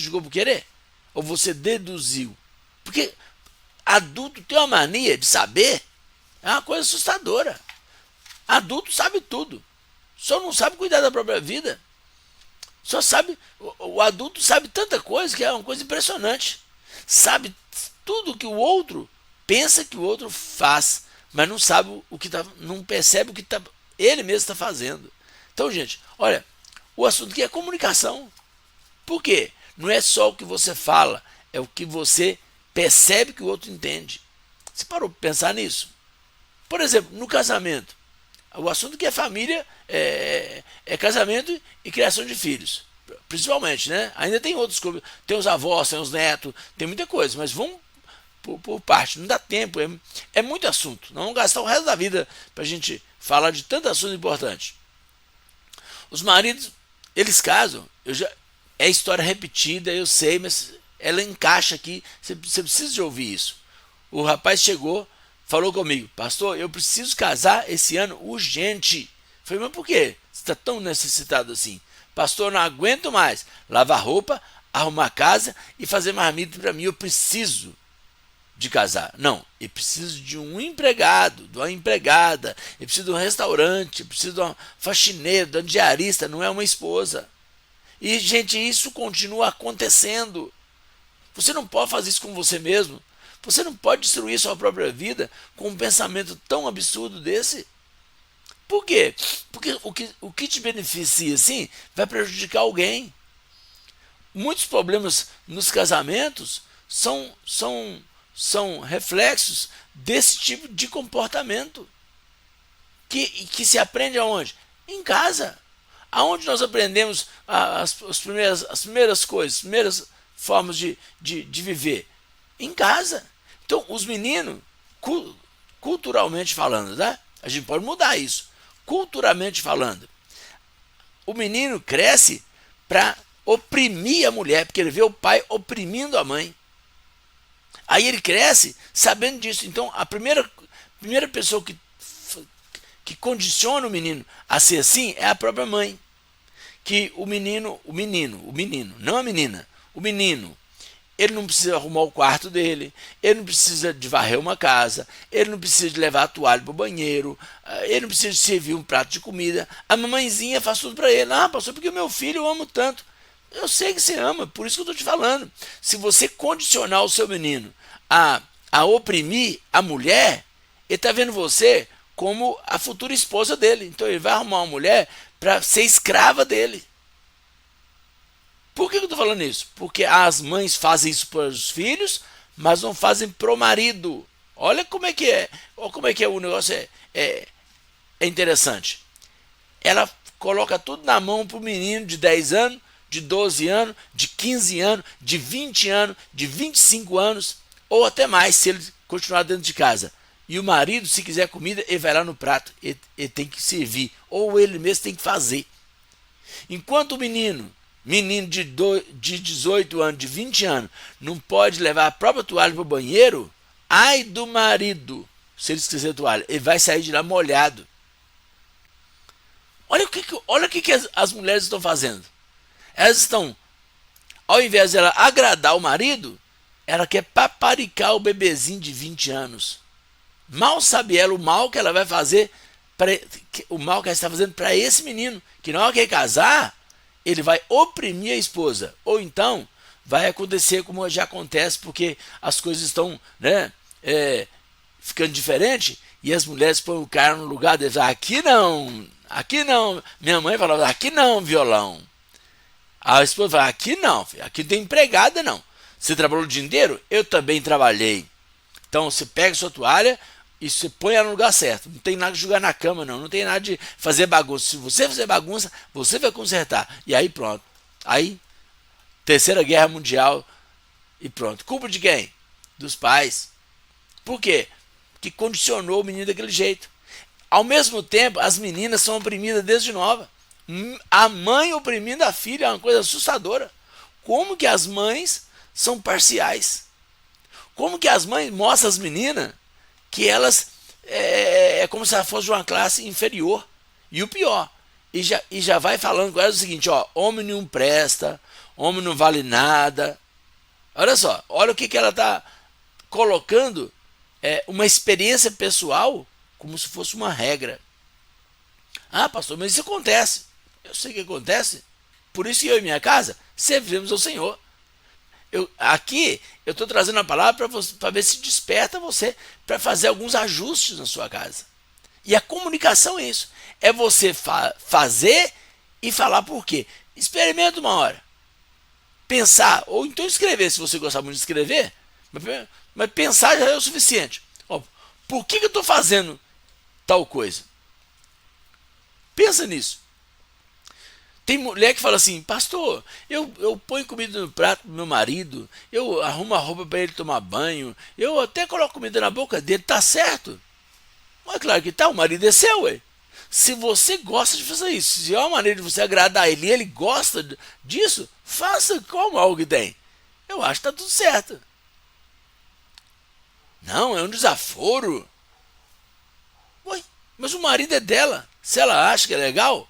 julgou por querer? Ou você deduziu? Porque adulto tem uma mania de saber, é uma coisa assustadora. Adulto sabe tudo, só não sabe cuidar da própria vida. Só sabe, o adulto sabe tanta coisa que é uma coisa impressionante. Sabe tudo que o outro pensa que o outro faz, mas não sabe o que tá, não percebe o que ele mesmo está fazendo. Então, gente, olha, o assunto aqui é comunicação. Por quê? Não é só o que você fala, é o que você percebe que o outro entende. Você parou para pensar nisso? Por exemplo, no casamento. O assunto que é família é casamento e criação de filhos. Principalmente, né? Ainda tem outros clubes. Tem os avós, tem os netos, tem muita coisa. Mas vamos por parte. Não dá tempo. É muito assunto. Não vamos gastar o resto da vida para a gente falar de tanto assunto importante. Os maridos, eles casam. É história repetida, eu sei, mas ela encaixa aqui. Você precisa de ouvir isso. O rapaz chegou, falou comigo: pastor, eu preciso casar esse ano urgente. Eu falei: mas por quê? Você está tão necessitado assim? Pastor, não aguento mais lavar roupa, arrumar casa e fazer marmita para mim. Eu preciso de casar. Não, eu preciso de um empregado, de uma empregada, eu preciso de um restaurante, eu preciso de uma faxineira, de uma diarista, não é uma esposa. E, gente, isso continua acontecendo. Você não pode fazer isso com você mesmo. Você não pode destruir sua própria vida com um pensamento tão absurdo desse. Por quê? Porque o que te beneficia assim vai prejudicar alguém. Muitos problemas nos casamentos são reflexos desse tipo de comportamento. Que se aprende aonde? Em casa. Aonde nós aprendemos as primeiras coisas, as primeiras formas de viver? Em casa. Então, os meninos, culturalmente falando, né? A gente pode mudar isso. Culturalmente falando, o menino cresce para oprimir a mulher, porque ele vê o pai oprimindo a mãe. Aí ele cresce sabendo disso. Então, a primeira pessoa que condiciona o menino a ser assim é a própria mãe. Que o menino, não a menina, o menino, ele não precisa arrumar o quarto dele, ele não precisa de varrer uma casa, ele não precisa de levar a toalha para o banheiro, ele não precisa de servir um prato de comida. A mamãezinha faz tudo para ele. Ah, pastor, porque o meu filho eu amo tanto. Eu sei que você ama, por isso que eu estou te falando. Se você condicionar o seu menino a oprimir a mulher, ele está vendo você como a futura esposa dele. Então ele vai arrumar uma mulher para ser escrava dele. Por que eu estou falando isso? Porque as mães fazem isso para os filhos, mas não fazem para o marido. Olha como é que é. Olha como é que é o negócio. É interessante. Ela coloca tudo na mão para o menino de 10 anos, de 12 anos, de 15 anos, de 20 anos, de 25 anos, ou até mais, se ele continuar dentro de casa. E o marido, se quiser comida, ele vai lá no prato, ele tem que servir, ou ele mesmo tem que fazer. Enquanto o menino de 18 anos, de 20 anos, não pode levar a própria toalha para o banheiro, ai do marido, se ele esquecer a toalha, ele vai sair de lá molhado. Olha o que as mulheres estão fazendo. Elas estão, ao invés de ela agradar o marido, ela quer paparicar o bebezinho de 20 anos. Mal sabe ela o mal que ela vai fazer, o mal que ela está fazendo para esse menino, que na hora que ele casar, ele vai oprimir a esposa. Ou então, vai acontecer como já acontece, porque as coisas estão, né, ficando diferentes, e as mulheres põem o cara no lugar deles. Aqui não. Minha mãe falava: aqui não, violão. A esposa fala: aqui não, filho, aqui não tem empregada não. Você trabalhou o dia inteiro? Eu também trabalhei. Então você pega sua toalha e você põe ela no lugar certo. Não tem nada de jogar na cama, não tem nada de fazer bagunça. Se você fizer bagunça, você vai consertar. E aí pronto. Aí, Terceira Guerra Mundial e pronto. Culpa de quem? Dos pais. Por quê? Que condicionou o menino daquele jeito. Ao mesmo tempo, as meninas são oprimidas desde nova. A mãe oprimindo a filha é uma coisa assustadora. Como que as mães são parciais? Como que as mães mostram às meninas que elas é como se elas fossem de uma classe inferior? E o pior, e já vai falando com elas o seguinte: ó, homem não presta, homem não vale nada. Olha só, olha o que ela está colocando, uma experiência pessoal como se fosse uma regra. Ah, pastor, mas isso acontece. Eu sei que acontece. Por isso que eu e minha casa servimos ao Senhor. Aqui eu estou trazendo a palavra para ver se desperta você para fazer alguns ajustes na sua casa. E a comunicação é isso. É você fazer e falar por quê. Experimenta uma hora. Pensar, ou então escrever, se você gostar muito de escrever, mas pensar já é o suficiente. Ó, por que eu estou fazendo tal coisa? Pensa nisso. Tem mulher que fala assim, pastor, eu ponho comida no prato do meu marido, eu arrumo a roupa para ele tomar banho, eu até coloco comida na boca dele, tá certo? Mas claro que tá, o marido é seu, ué. Se você gosta de fazer isso, se é uma maneira de você agradar ele e ele gosta disso, faça como algo que tem. Eu acho que tá tudo certo. Não, é um desaforo. Ué, mas o marido é dela. Se ela acha que é legal,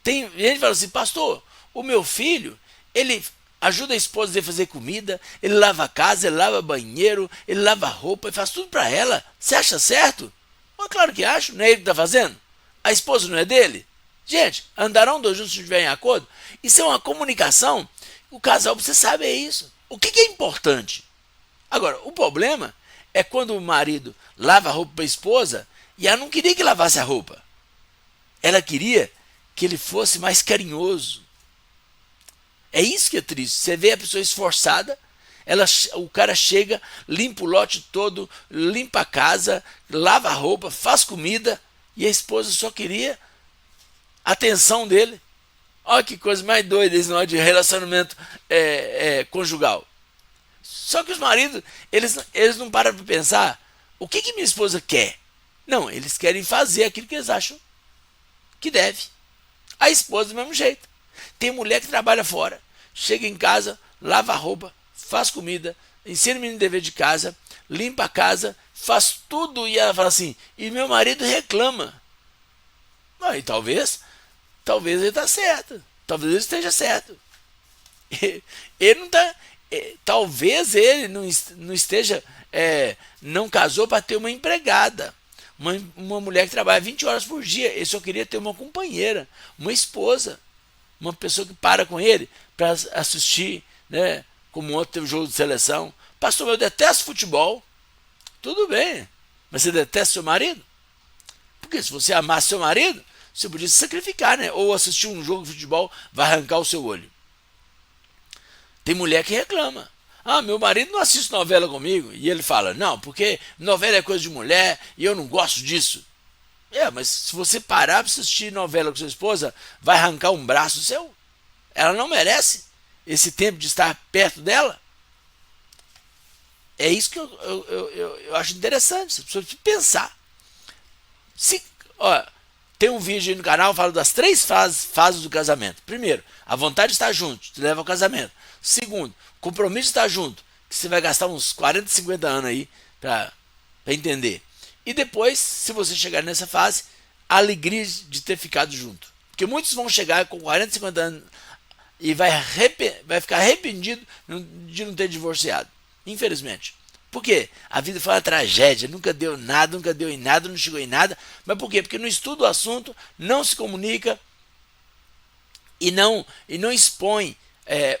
tem gente que fala assim, pastor, o meu filho, ele ajuda a esposa dele a fazer comida, ele lava a casa, ele lava banheiro, ele lava roupa, ele faz tudo para ela. Você acha certo? Mas claro que acho, não é ele que está fazendo? A esposa não é dele? Gente, andarão dois juntos se estiverem em acordo? Isso é uma comunicação. O casal precisa saber isso. O que é importante? Agora, o problema é quando o marido lava a roupa para a esposa e ela não queria que lavasse a roupa. Ela queria que ele fosse mais carinhoso. É isso que é triste. Você vê a pessoa esforçada, o cara chega, limpa o lote todo, limpa a casa, lava a roupa, faz comida, e a esposa só queria a atenção dele. Olha que coisa mais doida esse negócio de relacionamento conjugal. Só que os maridos, eles não param para pensar, o que minha esposa quer? Não, eles querem fazer aquilo que eles acham que deve. A esposa do mesmo jeito. Tem mulher que trabalha fora, chega em casa, lava a roupa, faz comida, ensina o menino dever de casa, limpa a casa, faz tudo e ela fala assim, e meu marido reclama. E talvez ele está certo, talvez ele esteja certo. Ele não está, talvez ele não esteja, não casou para ter uma empregada. Uma mulher que trabalha 20 horas por dia, ele só queria ter uma companheira, uma esposa, uma pessoa que para com ele para assistir, né, como ontem teve um jogo de seleção. Pastor, eu detesto futebol. Tudo bem, mas você detesta seu marido? Porque se você amasse seu marido, você podia se sacrificar, né? Ou assistir um jogo de futebol vai arrancar o seu olho. Tem mulher que reclama. Ah, meu marido não assiste novela comigo. E ele fala, não, porque novela é coisa de mulher e eu não gosto disso. Mas se você parar para assistir novela com sua esposa, vai arrancar um braço seu? Ela não merece esse tempo de estar perto dela? É isso que eu acho interessante, você precisa pensar. Tem um vídeo aí no canal que fala das 3 fases do casamento. Primeiro, a vontade de estar junto, te leva ao casamento. Segundo, compromisso de estar junto, que você vai gastar uns 40, 50 anos aí para entender. E depois, se você chegar nessa fase, a alegria de ter ficado junto. Porque muitos vão chegar com 40, 50 anos e vai ficar arrependido de não ter divorciado. Infelizmente. Por quê? A vida foi uma tragédia, nunca deu nada, nunca deu em nada, não chegou em nada. Mas por quê? Porque não estuda o assunto, não se comunica e não expõe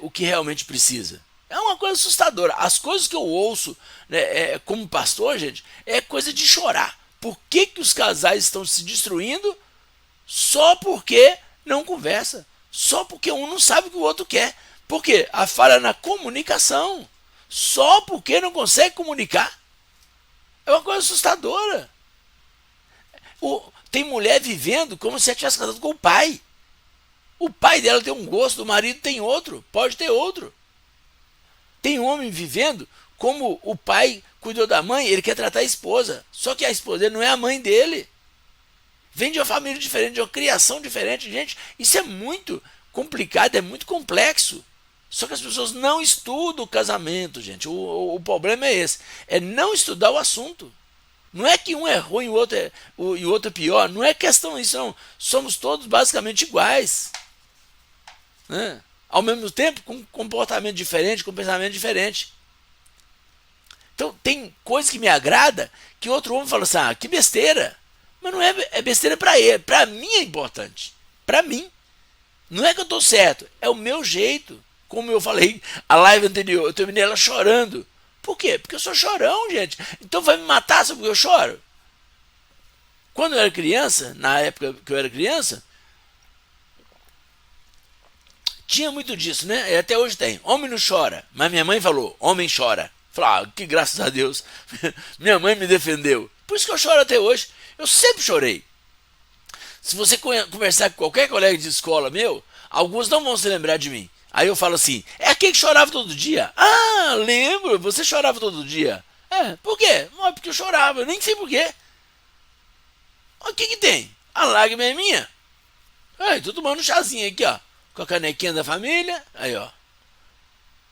o que realmente precisa. É uma coisa assustadora. As coisas que eu ouço, né, como pastor, gente, é coisa de chorar. Por que os casais estão se destruindo só porque não conversa? Só porque um não sabe o que o outro quer. Por quê? A falha na comunicação. Só porque não consegue comunicar. É uma coisa assustadora. Tem mulher vivendo como se ela tivesse casado com o pai. O pai dela tem um gosto, o marido tem outro, pode ter outro. Tem homem vivendo como o pai cuidou da mãe, ele quer tratar a esposa. Só que a esposa dele não é a mãe dele. Vem de uma família diferente, de uma criação diferente. Gente, isso é muito complicado, é muito complexo. Só que as pessoas não estudam o casamento, gente. O problema é esse. É não estudar o assunto. Não é que um é ruim e o outro é pior. Não é questão disso, não. Somos todos basicamente iguais. Né? ao mesmo tempo com comportamento diferente, com pensamento diferente. Então tem coisa que me agrada que outro homem fala assim, ah, que besteira. Mas não é besteira para ele, para mim é importante. Para mim. Não é que eu estou certo, é o meu jeito. Como eu falei, a live anterior, eu terminei ela chorando. Por quê? Porque eu sou chorão, gente. Então vai me matar só porque eu choro? Quando eu era criança, na época que eu era criança, tinha muito disso, né? E até hoje tem. Homem não chora. Mas minha mãe falou, homem chora. Falei, ah, que graças a Deus. Minha mãe me defendeu. Por isso que eu choro até hoje. Eu sempre chorei. Se você conversar com qualquer colega de escola meu, alguns não vão se lembrar de mim. Aí eu falo assim, é aquele que chorava todo dia. Ah, lembro, você chorava todo dia. É, por quê? Não é porque eu chorava, eu nem sei por quê. O que que tem? A lágrima é minha. Aí, tô tomando um chazinho aqui, ó. Com a canequinha da família. Aí, ó.